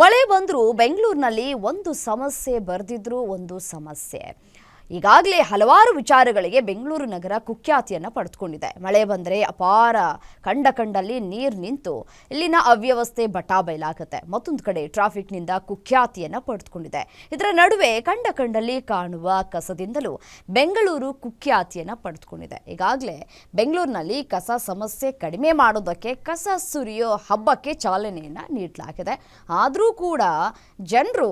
ಮಳೆ ಬಂದರೂ ಬೆಂಗಳೂರಿನಲ್ಲಿ ಒಂದು ಸಮಸ್ಯೆ ಬರೆದಿದ್ರು ಒಂದು ಸಮಸ್ಯೆ. ಈಗಾಗಲೇ ಹಲವಾರು ವಿಚಾರಗಳಿಗೆ ಬೆಂಗಳೂರು ನಗರ ಕುಖ್ಯಾತಿಯನ್ನು ಪಡೆದುಕೊಂಡಿದೆ. ಮಳೆ ಬಂದರೆ ಅಪಾರ ಕಂಡಲ್ಲಿ ನೀರು ನಿಂತು ಇಲ್ಲಿನ ಅವ್ಯವಸ್ಥೆ ಬಟಾಬೈಲಾಗುತ್ತೆ. ಮತ್ತೊಂದು ಕಡೆ ಟ್ರಾಫಿಕ್ನಿಂದ ಕುಖ್ಯಾತಿಯನ್ನು ಪಡೆದುಕೊಂಡಿದೆ. ಇದರ ನಡುವೆ ಕಂಡಲ್ಲಿ ಕಾಣುವ ಕಸದಿಂದಲೂ ಬೆಂಗಳೂರು ಕುಖ್ಯಾತಿಯನ್ನು ಪಡೆದುಕೊಂಡಿದೆ. ಈಗಾಗಲೇ ಬೆಂಗಳೂರಿನಲ್ಲಿ ಕಸ ಸಮಸ್ಯೆ ಕಡಿಮೆ ಮಾಡೋದಕ್ಕೆ ಕಸ ಸುರಿಯೋ ಹಬ್ಬಕ್ಕೆ ಚಾಲನೆಯನ್ನು ನೀಡಲಾಗಿದೆ. ಆದರೂ ಕೂಡ ಜನರು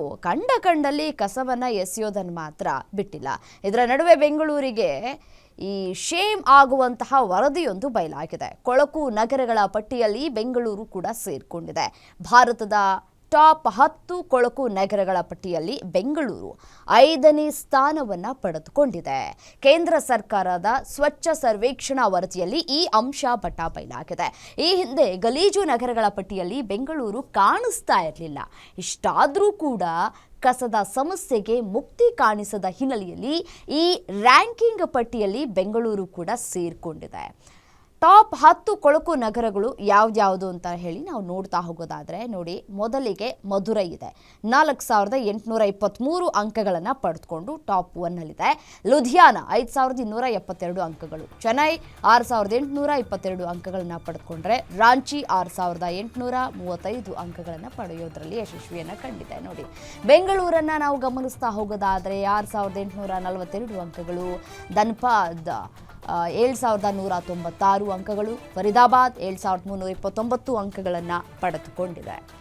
ಕಂಡಲ್ಲಿ ಕಸವನ್ನು ಎಸೆಯೋದನ್ನು ಮಾತ್ರ ಬಿಟ್ಟಿಲ್ಲ. ಇದರ ನಡುವೆ ಬೆಂಗಳೂರಿಗೆ ಈ ಶೇಮ್ ಆಗುವಂತಹ ವರದಿಯೊಂದು ಬಯಲಾಗಿದೆ. ಕೊಳಕು ನಗರಗಳ ಪಟ್ಟಿಯಲ್ಲಿ ಬೆಂಗಳೂರು ಕೂಡ ಸೇರಿಕೊಂಡಿದೆ. ಭಾರತದ ಟಾಪ್ 10 ಕೊಳಕು ನಗರಗಳ ಪಟ್ಟಿಯಲ್ಲಿ ಬೆಂಗಳೂರು 5ನೇ ಸ್ಥಾನವನ್ನು ಪಡೆದುಕೊಂಡಿದೆ. ಕೇಂದ್ರ ಸರ್ಕಾರದ ಸ್ವಚ್ಛ ಸರ್ವೇಕ್ಷಣಾ ವರದಿಯಲ್ಲಿ ಈ ಅಂಶ ಬಟಾಬೈಲಾಗಿದೆ. ಈ ಹಿಂದೆ ಗಲೀಜು ನಗರಗಳ ಪಟ್ಟಿಯಲ್ಲಿ ಬೆಂಗಳೂರು ಕಾಣಿಸ್ತಾ ಇರಲಿಲ್ಲ. ಇಷ್ಟಾದರೂ ಕೂಡ ಕಸದ ಸಮಸ್ಯೆಗೆ ಮುಕ್ತಿ ಕಾಣಿಸದ ಹಿನ್ನೆಲೆಯಲ್ಲಿ ಈ ರ್ಯಾಂಕಿಂಗ್ ಪಟ್ಟಿಯಲ್ಲಿ ಬೆಂಗಳೂರು ಕೂಡ ಸೇರಿಕೊಂಡಿದೆ. ಟಾಪ್ 10 ಕೊಳಕು ನಗರಗಳು ಯಾವ್ಯಾವುದು ಅಂತ ಹೇಳಿ ನಾವು ನೋಡ್ತಾ ಹೋಗೋದಾದರೆ ನೋಡಿ, ಮೊದಲಿಗೆ ಮಧುರೈ ಇದೆ. 4823 ಅಂಕಗಳನ್ನು ಪಡೆದುಕೊಂಡು ಟಾಪ್ 1ನಲ್ಲಿದೆ. ಲುಧಿಯಾನ 5272 ಅಂಕಗಳು. ಚೆನ್ನೈ 6822 ಅಂಕಗಳನ್ನು ಪಡೆದುಕೊಂಡ್ರೆ ರಾಂಚಿ 6835 ಅಂಕಗಳನ್ನು ಪಡೆಯೋದ್ರಲ್ಲಿ ಯಶಸ್ವಿಯನ್ನು ಕಂಡಿದೆ. ನೋಡಿ, ಬೆಂಗಳೂರನ್ನು ನಾವು ಗಮನಿಸ್ತಾ ಹೋಗೋದಾದರೆ 6842 ಅಂಕಗಳು. ಧನ್ಪಾದ್ 7196 ಅಂಕಗಳು. ಫರೀದಾಬಾದ್ 7329 ಅಂಕಗಳನ್ನು ಪಡೆದುಕೊಂಡಿದೆ.